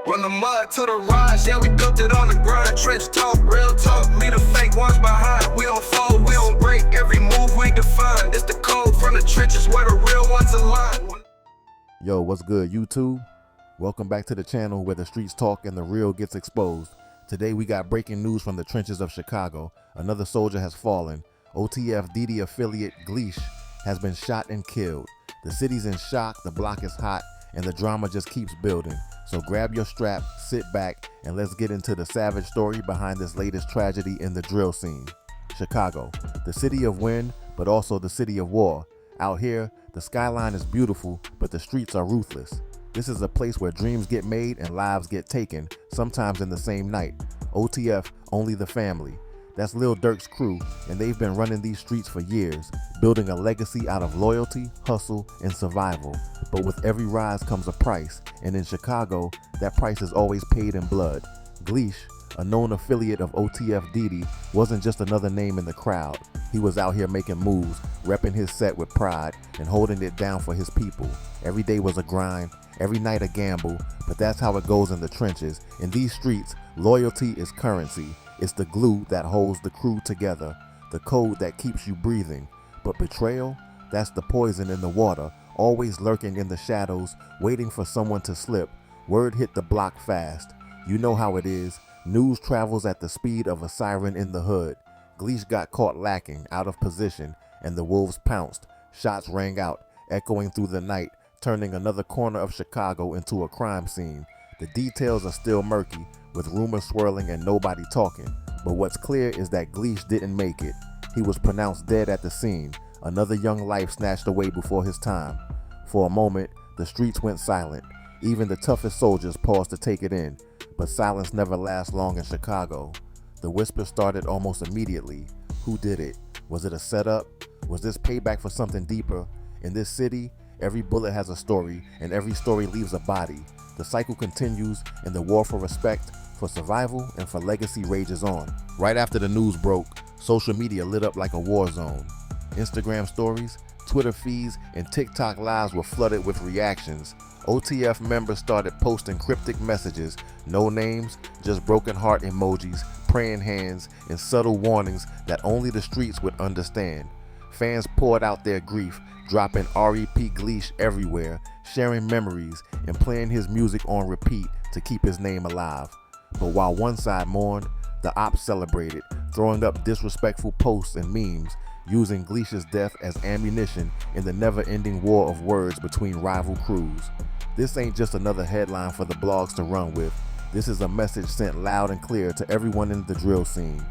From the mud to the rise, yeah, we built it on the grind. Trench talk, real talk, leave the fake ones behind. We don't fold, we don't break, every move we define. It's the code from the trenches where the real ones align. Yo, what's good, YouTube? Welcome back to the channel where the streets talk and the real gets exposed. Today we got breaking news from the trenches of Chicago. Another soldier has fallen. OTF DD affiliate Gleesh has been shot and killed. The city's in shock, the block is hot, and the drama just keeps building. So grab your strap, sit back, and let's get into the savage story behind this latest tragedy in the drill scene. Chicago, the city of wind, but also the city of war. Out here, the skyline is beautiful, but the streets are ruthless. This is a place where dreams get made and lives get taken, sometimes in the same night. OTF, only the family. That's Lil Durk's crew, and they've been running these streets for years, building a legacy out of loyalty, hustle, and survival. But with every rise comes a price, and in Chicago, that price is always paid in blood. Gleesh, a known affiliate of OTF DD, wasn't just another name in the crowd. He was out here making moves, repping his set with pride, and holding it down for his people. Every day was a grind, every night a gamble, but that's how it goes in the trenches. In these streets, loyalty is currency. It's the glue that holds the crew together, the code that keeps you breathing. But betrayal, that's the poison in the water, always lurking in the shadows, waiting for someone to slip. Word hit the block fast. You know how it is. News travels at the speed of a siren in the hood. Gleesh got caught lacking, out of position, and the wolves pounced. Shots rang out, echoing through the night, turning another corner of Chicago into a crime scene. The details are still murky, with rumors swirling and nobody talking. But what's clear is that Gleesh didn't make it. He was pronounced dead at the scene, another young life snatched away before his time. For a moment, the streets went silent. Even the toughest soldiers paused to take it in. But silence never lasts long in Chicago. The whisper started almost immediately. Who did it? Was it a setup? Was this payback for something deeper? In this city, every bullet has a story, and every story leaves a body. The cycle continues, and the war for respect, for survival, and for legacy rages on. Right after the news broke, social media lit up like a war zone. Instagram stories, Twitter feeds, and TikTok lives were flooded with reactions. OTF members started posting cryptic messages, no names, just broken heart emojis, praying hands, and subtle warnings that only the streets would understand. Fans poured out their grief, dropping R.I.P. Gleesh everywhere, sharing memories, and playing his music on repeat to keep his name alive. But while one side mourned, the ops celebrated, throwing up disrespectful posts and memes, using Gleesh's death as ammunition in the never-ending war of words between rival crews. This ain't just another headline for the blogs to run with. This is a message sent loud and clear to everyone in the drill scene.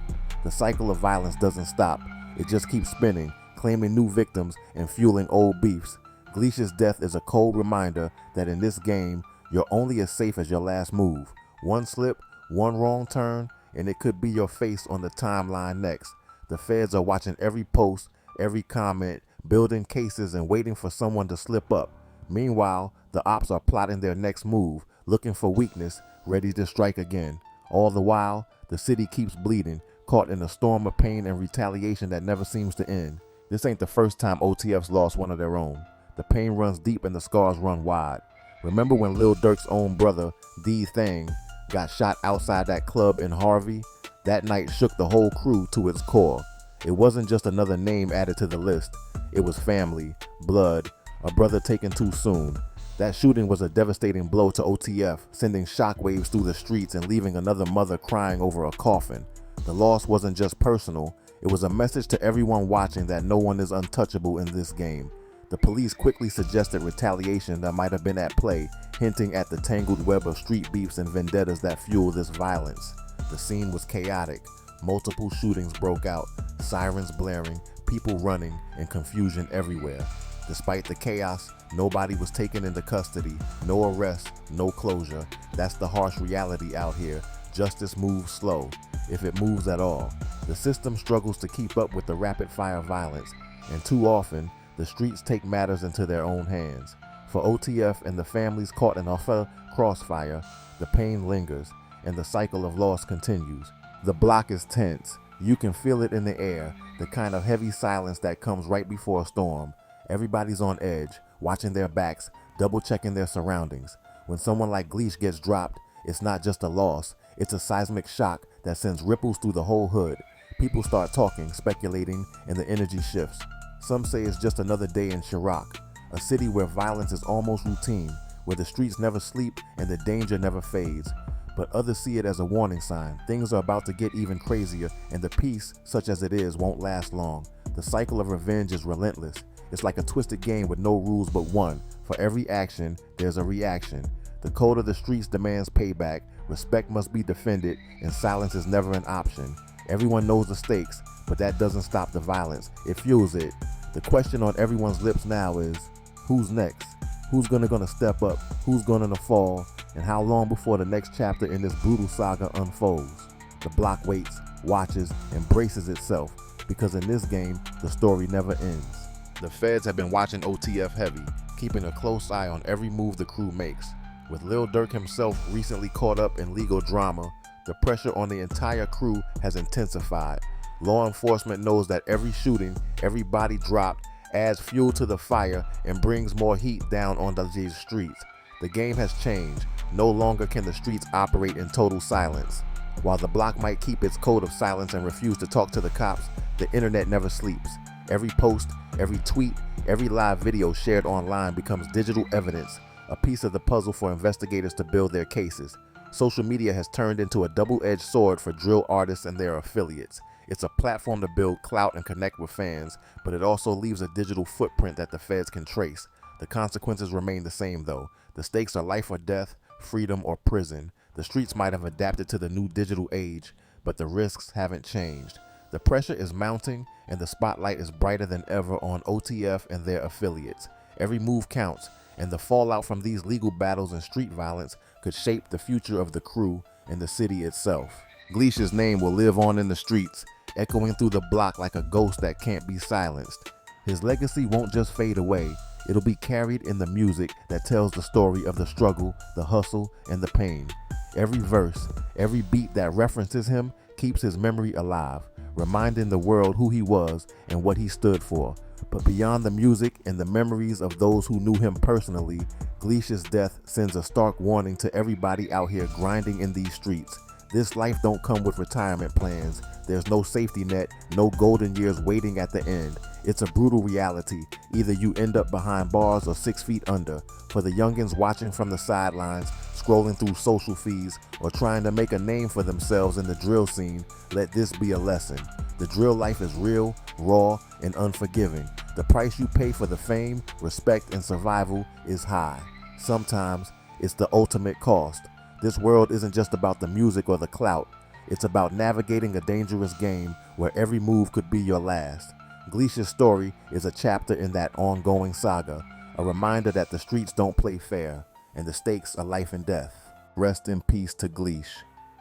The cycle of violence doesn't stop. It just keeps spinning, claiming new victims and fueling old beefs. Gleesh's death is a cold reminder that in this game, you're only as safe as your last move. One slip, one wrong turn, and it could be your face on the timeline next. The feds are watching every post, every comment, building cases and waiting for someone to slip up. Meanwhile, the ops are plotting their next move, looking for weakness, ready to strike again. All the while, the city keeps bleeding, caught in a storm of pain and retaliation that never seems to end. This ain't the first time OTF's lost one of their own. The pain runs deep and the scars run wide. Remember when Lil Durk's own brother, D Thang, got shot outside that club in Harvey? That night shook the whole crew to its core. It wasn't just another name added to the list. It was family, blood, a brother taken too soon. That shooting was a devastating blow to OTF, sending shockwaves through the streets and leaving another mother crying over a coffin. The loss wasn't just personal, it was a message to everyone watching that no one is untouchable in this game. The police quickly suggested retaliation that might have been at play, hinting at the tangled web of street beefs and vendettas that fuel this violence. The scene was chaotic. Multiple shootings broke out, sirens blaring, people running, and confusion everywhere. Despite the chaos, nobody was taken into custody, no arrest, no closure. That's the harsh reality out here. Justice moves slow, if it moves at all. The system struggles to keep up with the rapid-fire violence, and too often, the streets take matters into their own hands. For OTF and the families caught in a crossfire, the pain lingers, and the cycle of loss continues. The block is tense. You can feel it in the air, the kind of heavy silence that comes right before a storm. Everybody's on edge, watching their backs, double-checking their surroundings. When someone like Gleesh gets dropped, It's not just a loss, it's a seismic shock that sends ripples through the whole hood. People start talking, speculating, and the energy shifts. Some say it's just another day in Chirac, a city where violence is almost routine, where the streets never sleep and the danger never fades. But others see it as a warning sign. Things are about to get even crazier, and the peace, such as it is, won't last long. The cycle of revenge is relentless. It's like a twisted game with no rules but one. For every action, there's a reaction. The code of the streets demands payback. Respect must be defended, and silence is never an option. Everyone knows the stakes, but that doesn't stop the violence. It fuels it. The question on everyone's lips now is, who's next? Who's gonna step up? Who's gonna fall? And how long before the next chapter in this brutal saga unfolds? The block waits, watches, and braces itself, because in this game, the story never ends. The feds have been watching OTF heavy, keeping a close eye on every move the crew makes. With Lil Durk himself recently caught up in legal drama, the pressure on the entire crew has intensified. Law enforcement knows that every shooting, every body dropped, adds fuel to the fire and brings more heat down on these streets. The game has changed. No longer can the streets operate in total silence. While the block might keep its code of silence and refuse to talk to the cops, the internet never sleeps. Every post, every tweet, every live video shared online becomes digital evidence, a piece of the puzzle for investigators to build their cases. Social media has turned into a double-edged sword for drill artists and their affiliates. It's a platform to build clout and connect with fans, but it also leaves a digital footprint that the feds can trace. The consequences remain the same though. The stakes are life or death, freedom or prison. The streets might have adapted to the new digital age, but the risks haven't changed. The pressure is mounting, and the spotlight is brighter than ever on OTF and their affiliates. Every move counts, and the fallout from these legal battles and street violence could shape the future of the crew and the city itself. Gleesh's name will live on in the streets, echoing through the block like a ghost that can't be silenced. His legacy won't just fade away, it'll be carried in the music that tells the story of the struggle, the hustle, and the pain. Every verse, every beat that references him keeps his memory alive, reminding the world who he was and what he stood for. But beyond the music and the memories of those who knew him personally, Gleesh's death sends a stark warning to everybody out here grinding in these streets. This life don't come with retirement plans. There's no safety net, no golden years waiting at the end. It's a brutal reality. Either you end up behind bars or 6 feet under. For the youngins watching from the sidelines, scrolling through social feeds, or trying to make a name for themselves in the drill scene, let this be a lesson. The drill life is real, raw, and unforgiving. The price you pay for the fame, respect, and survival is high. Sometimes it's the ultimate cost. This world isn't just about the music or the clout. It's about navigating a dangerous game where every move could be your last. Gleesh's story is a chapter in that ongoing saga, a reminder that the streets don't play fair, and the stakes are life and death. Rest in peace to Gleesh.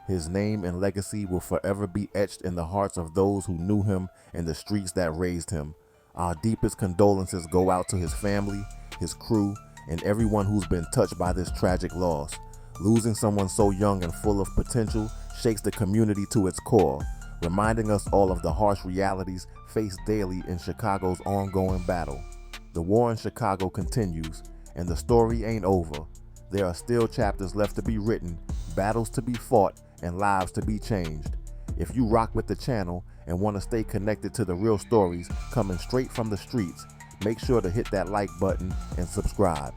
His name and legacy will forever be etched in the hearts of those who knew him and the streets that raised him. Our deepest condolences go out to his family, his crew, and everyone who's been touched by this tragic loss. Losing someone so young and full of potential shakes the community to its core, reminding us all of the harsh realities faced daily in Chicago's ongoing battle. The war in Chicago continues, and the story ain't over. There are still chapters left to be written, battles to be fought, and lives to be changed. If you rock with the channel and want to stay connected to the real stories coming straight from the streets, make sure to hit that like button and subscribe.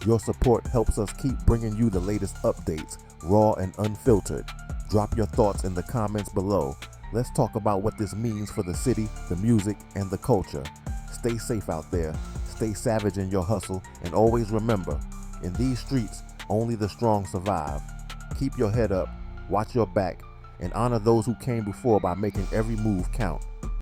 Your support helps us keep bringing you the latest updates, raw and unfiltered. Drop your thoughts in the comments below. Let's talk about what this means for the city, the music, and the culture. Stay safe out there, stay savage in your hustle, and always remember, in these streets, only the strong survive. Keep your head up, watch your back, and honor those who came before by making every move count.